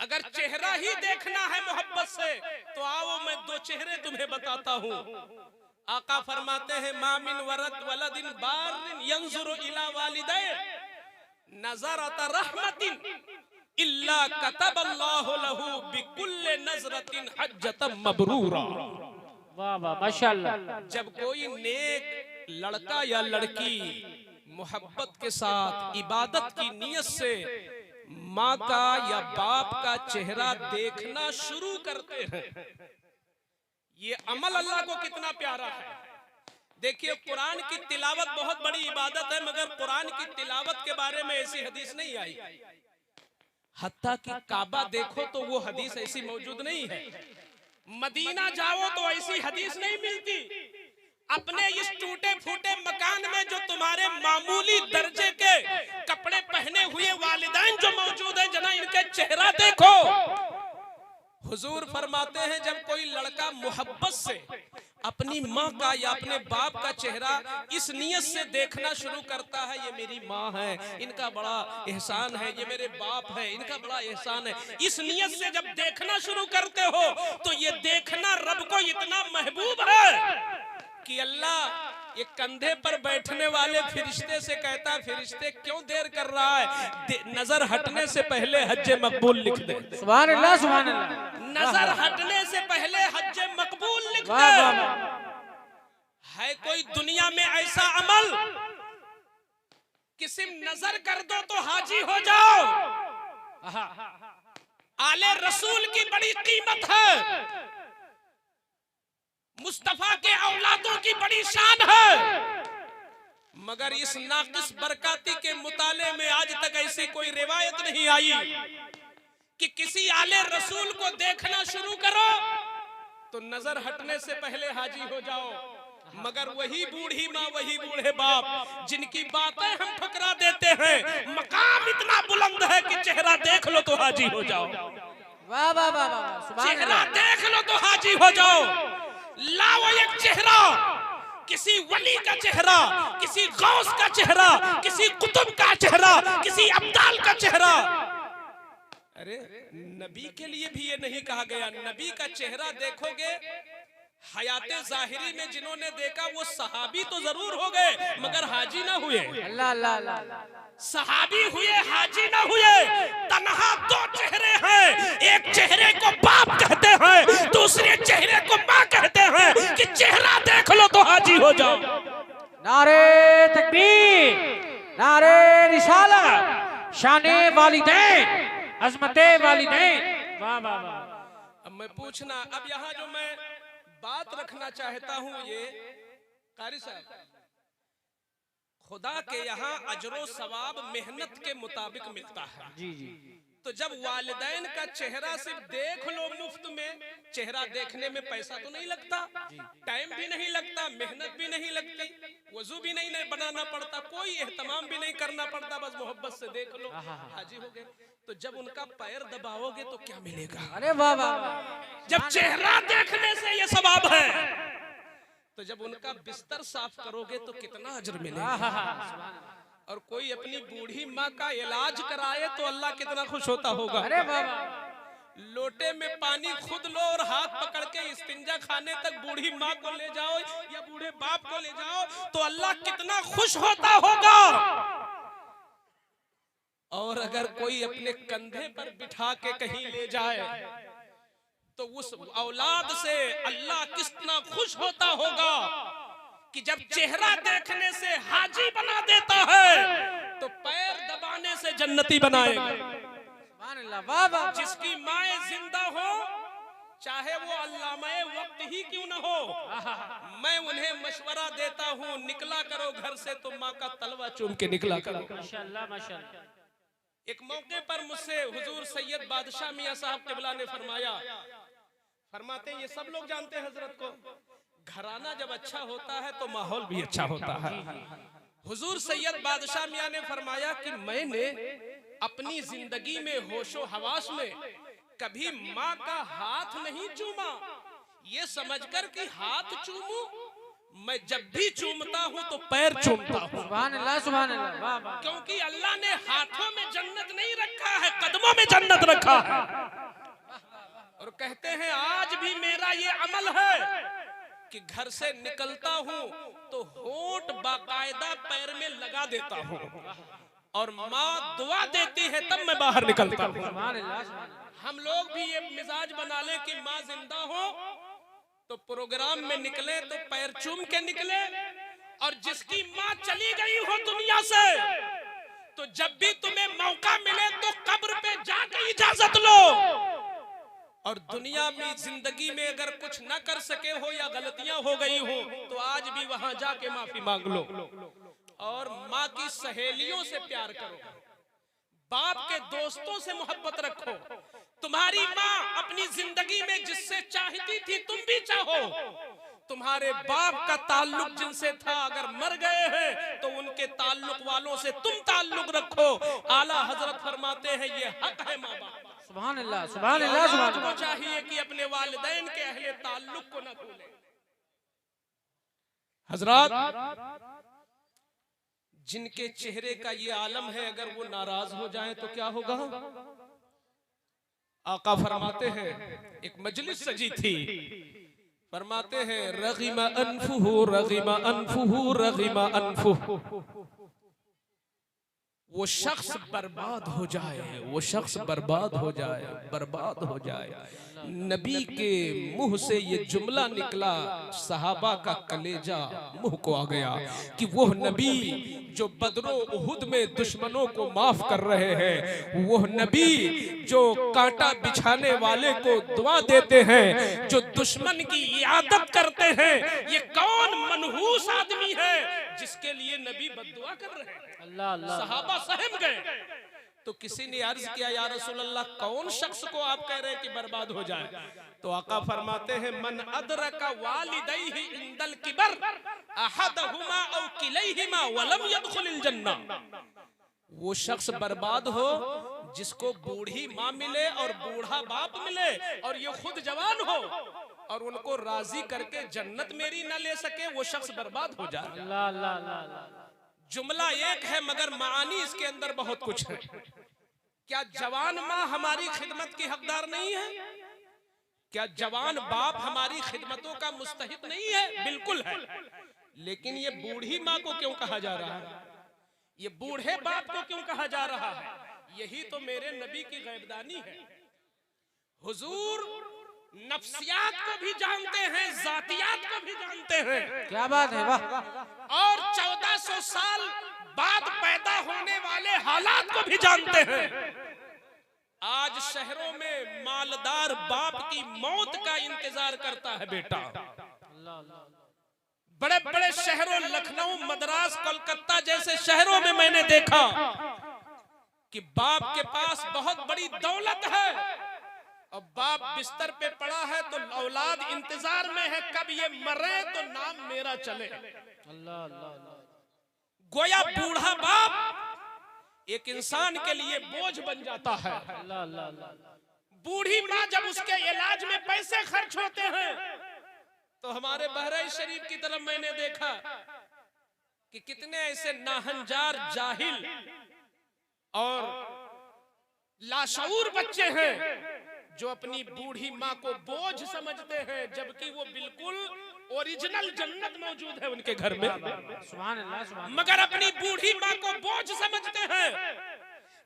अगर चेहरा ही देखना है मोहब्बत से तो आओ मैं दो चेहरे तुम्हें बताता हूँ। आका फरमाते हैं मामिन वरद वलदिन बारिन यंजुरु इला वालिदै नज़रत रहमतिन इल्ला कतबल्लाहु लहू बिकुल्लि नज़रतिन हज्जतम मबरूरा। वाह वाह माशाअल्लाह। जब कोई नेक लड़का या लड़की मोहब्बत के साथ इबादत की नीयत से माँ का या बाप का चेहरा देखना शुरू करते हैं, ये अमल अल्लाह को कितना प्यारा है। देखिए कुरान की तिलावत बहुत बड़ी इबादत है, मगर कुरान की तिलावत के बारे में ऐसी हदीस नहीं आई। हत्ता कि काबा देखो तो वो हदीस ऐसी मौजूद नहीं है। मदीना जाओ तो ऐसी हदीस नहीं मिलती। अपने इस टूटे फूटे मकान में जो तुम्हारे मामूली दर्जे के कपड़े पहने हुए वालिदैन जो मौजूद है, जना इनके चेहरा देखो। हुजूर फरमाते हैं जब कोई लड़का मोहब्बत से अपनी माँ का या अपने बाप का चेहरा इस नियत से देखना शुरू करता है, ये मेरी माँ है, इनका बड़ा एहसान है, ये मेरे बाप है, इनका बड़ा एहसान है, इस नियत से जब देखना शुरू करते हो तो ये देखना रब को इतना महबूब है कि अल्लाह ये कंधे पर बैठने वाले फरिश्ते से कहता है, फरिश्ते क्यों देर कर रहा है, नजर हटने से पहले हज्जे मकबूल लिख दे। सुभान अल्लाह सुभान अल्लाह। नजर हटने से पहले हज्जे मकबूल लिख दे। है कोई दुनिया में ऐसा अमल किसी नजर कर दो तो हाजी हो जाओ। आले रसूल की बड़ी कीमत है, मुस्तफा के औलादों की बड़ी शान है, मगर इस नाकिस बरकाती के मुताले में आज तक ऐसी कोई रिवायत नहीं आई कि किसी आले रसूल को देखना शुरू करो तो नजर हटने से पहले हाजी हो जाओ। मगर वही बूढ़ी माँ, वही बूढ़े बाप जिनकी बातें हम ठुकरा देते हैं, मकाम इतना बुलंद है कि चेहरा देख लो तो हाजी हो जाओ। वाह वाह वाह वाह। चेहरा देख लो तो हाजी हो जाओ। लाओ एक चेहरा, किसी वली का चेहरा, किसी गौस का चेहरा, किसी कुतुब का चेहरा, किसी अब्दाल का चेहरा। अरे नबी के लिए भी ये नहीं कहा गया, नबी का चेहरा देखोगे हयाते जाहिरी में जिन्होंने देखा वो सहाबी तो जरूर हो गए मगर हाजी ना हुए। अल्लाह अल्लाह अल्लाह। सहाबी हुए, हाजी ना हुए। तन्हा दो चेहरे हैं, एक चेहरे को बाप कहते हैं, दूसरे चेहरे को माँ कहते हैं कि चेहरा देख लो तो हाजी हो जाओ। नारे तकबीर, नारे रिसालत, शाने वालिदैन, अज़मते वालिदैन। वाह वाह वाह। अब मैं पूछना, अब यहाँ जो मैं बात रखना चाहता हूँ, ये कारी साहब, खुदा के यहाँ अजरो सवाब मेहनत के मुताबिक मिलता है। जी जी। तो जब वालिदैन का चेहरा सिर्फ देख लो मुफ्त में, चेहरा देखने में पैसा तो नहीं लगता, टाइम भी नहीं लगता, मेहनत भी नहीं लगती, वजू भी नहीं बनाना पड़ता, कोई एहतमाम भी नहीं करना पड़ता, बस मोहब्बत से देख लो हाजी हो गए। तो जब उनका पैर दबाओगे तो क्या मिलेगा? अरे वाह वाह। जब चेहरा देखने से ये सवाब है तो जब उनका बिस्तर साफ करोगे तो कितना अजर मिलेगा। और कोई अपनी बूढ़ी माँ का इलाज कराए तो अल्लाह कितना खुश होता होगा। अरे वाह। लोटे में पानी खुद लो और हाथ पकड़ के इस्तिंजा खाने तक बूढ़ी माँ को ले जाओ या बूढ़े बाप को ले जाओ तो अल्लाह कितना खुश होता होगा। और अगर कोई अपने कंधे पर बिठा के कहीं ले जाए तो उस औलाद से अल्लाह कितना खुश होता होगा कि जब चेहरा देखने से हाजी बना देता है तो पैर दबाने से जन्नती बनाएगा। वाह वाह। जिसकी माए जिंदा हो, चाहे वो अल्लामाए वक्त ही क्यों न हो, मैं उन्हें मशवरा देता हूँ, निकला करो घर से तो माँ का तलवा चूम के निकला करो। माशाअल्लाह माशाअल्लाह। एक मौके पर मुझसे हुजूर सैयद बादशाह मियां साहब क़िबला ने फरमाया, फरमाते ये सब लोग जानते हैं हजरत को, घराना जब अच्छा होता है तो माहौल भी अच्छा होता है। हुजूर सैयद बादशाह मियां ने फरमाया कि मैंने अपनी जिंदगी में होशो हवास में कभी माँ का हाथ नहीं चूमा, ये समझकर कि हाथ चूमूं, मैं जब भी चूमता हूँ तो पैर चूमता हूँ। सुभान अल्लाह सुभान अल्लाह। वाह वाह। क्योंकि अल्लाह ने हाथों में जन्नत नहीं रखा है, कदमों में जन्नत रखा है। कहते हैं आज भी मेरा ये अमल है कि घर से निकलता हूं तो होंठ बाकायदा पैर में लगा देता हूं और माँ दुआ देती है तब मैं बाहर निकलता हूं। हम लोग भी ये मिजाज बना लें कि माँ जिंदा हो तो प्रोग्राम में निकले तो पैर चूम के निकले, और जिसकी माँ चली गई हो दुनिया से तो जब भी तुम्हें मौका मिले तो कब्र पे जाके इजाजत लो, और दुनिया में जिंदगी में अगर कुछ न कर सके हो या गलतियां हो गई हो तो आज भी वहां जाके माफी मांग लो। और माँ की सहेलियों से प्यार करो, बाप के दोस्तों से मोहब्बत रखो। तुम्हारी माँ अपनी जिंदगी में जिससे चाहती थी तुम भी चाहो। तुम्हारे बाप का ताल्लुक जिनसे था अगर मर गए हैं तो उनके ताल्लुक वालों से तुम ताल्लुक रखो। आला हजरत फरमाते हैं ये हक है माँ बाप। सुभान अल्लाह, सुभान अल्लाह, सुभान अल्लाह। को चाहिए कि अपने वालिदैन के अहले ताल्लुक को न भूलें। हजरत जिनके चेहरे का ये आलम है अगर वो नाराज हो जाए तो क्या होगा? आका फरमाते हैं एक मजलिस सजी थी, फरमाते हैं रग़िमा अनफुहु रग़िमा अनफुहु रग़िमा अनफुहु, वो शख्स बर्बाद हो जाए, वो शख्स बर्बाद हो जाए, बर्बाद हो जाए। नबी के मुंह से ये जुमला निकला, सहाबा का कलेजा मुंह को आ गया कि वो नबी जो बदरो उहुद में दुश्मनों को माफ कर रहे हैं, वो नबी जो कांटा बिछाने वाले को दुआ देते हैं, जो दुश्मन की इयादत करते हैं, ये कौन मनहूस आदमी है जिसके लिए नबी बद्दुआ कर रहे हैं? अल्लाह अल्लाह। सहाबा सहम गए। तो किसी ने अर्ज किया या रसूल अल्लाह कौन शख्स को आप कह रहे हैं कि बर्बाद हो जाए? तो आका फरमाते हैं मन अदरका वालिदैहि इंदल किबर अहदहुमा औ किलैहिमा वलम यदखुलिल जन्ना, वो शख्स बर्बाद हो जिसको बूढ़ी माँ मिले और बूढ़ा बाप मिले और ये खुद जवान हो और उनको राजी करके जन्नत मेरी न ले सके, वो शख्स बर्बाद हो जाए। अल्लाह अल्लाह अल्लाह। जुमला एक है मगर मानी इसके अंदर बहुत कुछ है। क्या जवान माँ हमारी खिदमत की हकदार नहीं है? क्या जवान बाप हमारी खिदमतों का मुस्तहिक नहीं है? बिल्कुल है। लेकिन ये बूढ़ी माँ को क्यों कहा जा रहा है? ये बूढ़े बाप को क्यों कहा जा रहा है? यही तो मेरे नबी की गैबदानी है। हुजूर नफ्सियात को भी जानते हैं, जातियात को भी जानते हैं। क्या बात है, वाह। और 1400 साल बाद पैदा होने वाले हालात को भी जानते हैं। आज शहरों में मालदार बाप की मौत का इंतजार करता है बेटा। बड़े बड़े शहरों लखनऊ, मद्रास, कोलकाता जैसे शहरों में मैंने देखा कि बाप के पास बहुत बड़ी दौलत है और बाप बिस्तर पे पड़ा है तो औलाद इंतजार में है कब ये मरे तो नाम मेरा चले। अल्लाह अल्लाह। गोया बूढ़ा बाप एक इंसान के लिए बोझ बन जाता है। अल्लाह अल्लाह। बूढ़ी माँ जब उसके इलाज में पैसे खर्च होते हैं तो हमारे बहराइच शरीफ की तरफ मैंने देखा कि कितने ऐसे नाहंजार, जाहिल और लाशऊर बच्चे हैं जो अपनी बूढ़ी माँ को बोझ समझते हैं, जबकि वो बिल्कुल ओरिजिनल जन्नत मौजूद है उनके घर में। सुभान अल्लाह, सुभान। मगर अपनी बूढ़ी माँ को बोझ समझते हैं।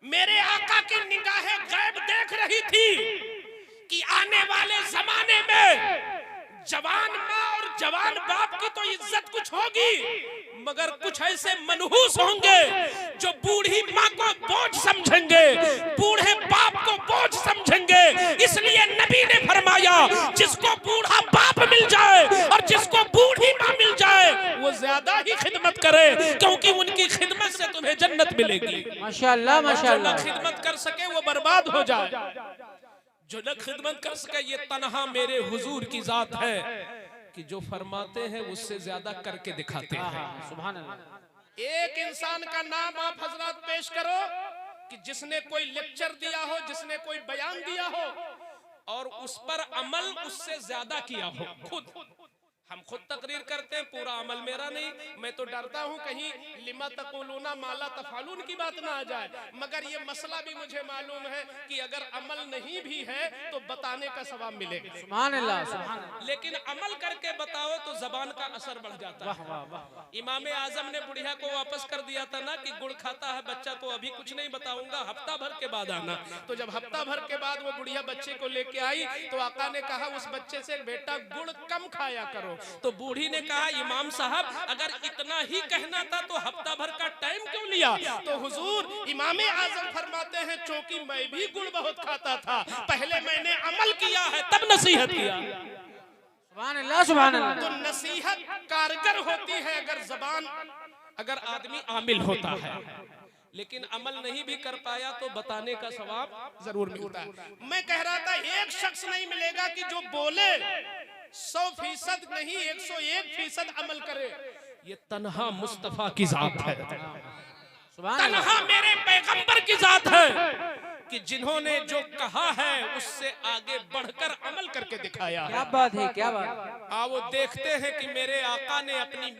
मेरे आका की निगाहें गैब देख रही थी कि आने वाले जमाने में जवान माँ और जवान बाप की तो इज्जत कुछ होगी, मगर कुछ ऐसे मनहूस होंगे जो बूढ़ी माँ को बोझ समझेंगे, बूढ़े बाप को बोझ समझेंगे। इसलिए नबी ने फरमाया जिसको बूढ़ा बाप मिल जाए और जिसको बूढ़ी माँ मिल जाए वो ज्यादा ही खिदमत करे, क्योंकि उनकी खिदमत से तुम्हें जन्नत मिलेगी। माशाअल्लाह माशाअल्लाह। जो खिदमत कर सके वो बर्बाद हो जाए, जो न खिदमत कर सके ये तन्हा मेरे हुजूर की जात है कि जो फरमाते हैं उससे ज्यादा करके दिखाते हैं। सुभान अल्लाह। एक इंसान का नाम आप हजरत पेश करो कि जिसने कोई लेक्चर दिया हो, जिसने कोई बयान दिया हो और उस पर अमल उससे ज्यादा किया हो। खुद हम खुद तकरीर करते हैं, पूरा अमल मेरा नहीं। मैं तो डरता हूं कहीं लिमा तकुलूना माला तफालून की बात ना आ जाए, मगर ये मसला भी मुझे मालूम है कि अगर अमल नहीं भी है तो बताने का सवाब मिलेगा। सुभान अल्लाह, सुभान अल्लाह। लेकिन अमल करके बताओ तो जबान का असर बढ़ जाता वाह है। वाह वाह। इमाम आजम ने बुढ़िया को वापस कर दिया था ना कि गुड़ खाता है बच्चा तो अभी कुछ नहीं बताऊंगा, हफ्ता भर के बाद आना। तो जब हफ्ता भर के बाद वो बुढ़िया बच्चे को लेके आई तो आका ने कहा उस बच्चे से बेटा गुड़ कम खाया करो। तो बूढ़ी ने कहा इमाम साहब अगर इतना ही कहना था तो हफ्ता भर का टाइम क्यों लिया? तो हुजूर इमाम आजम फरमाते हैं चूंकि मैं भी गुड़ बहुत खाता था, पहले मैंने अमल किया है तब नसीहत किया। सुभान अल्लाह, सुभान अल्लाह। तो नसीहत कारगर होती है अगर आदमी आमिल होता है, लेकिन अमल नहीं भी कर पाया तो बताने का सवाब जरूर मिलता है। मैं कह रहा था एक शख्स नहीं मिलेगा कि जो बोले 100% नहीं 101% अमल करे। ये तन्हा मुस्तफा की जात है, सुभान अल्लाह। तन्हा मेरे पैगंबर की जात है कि जिन्होंने जो कहा है उससे आगे बढ़कर अमल करके दिखाया क्या है। बात है, क्या बात है। आओ देखते हैं कि मेरे आका ने अपनी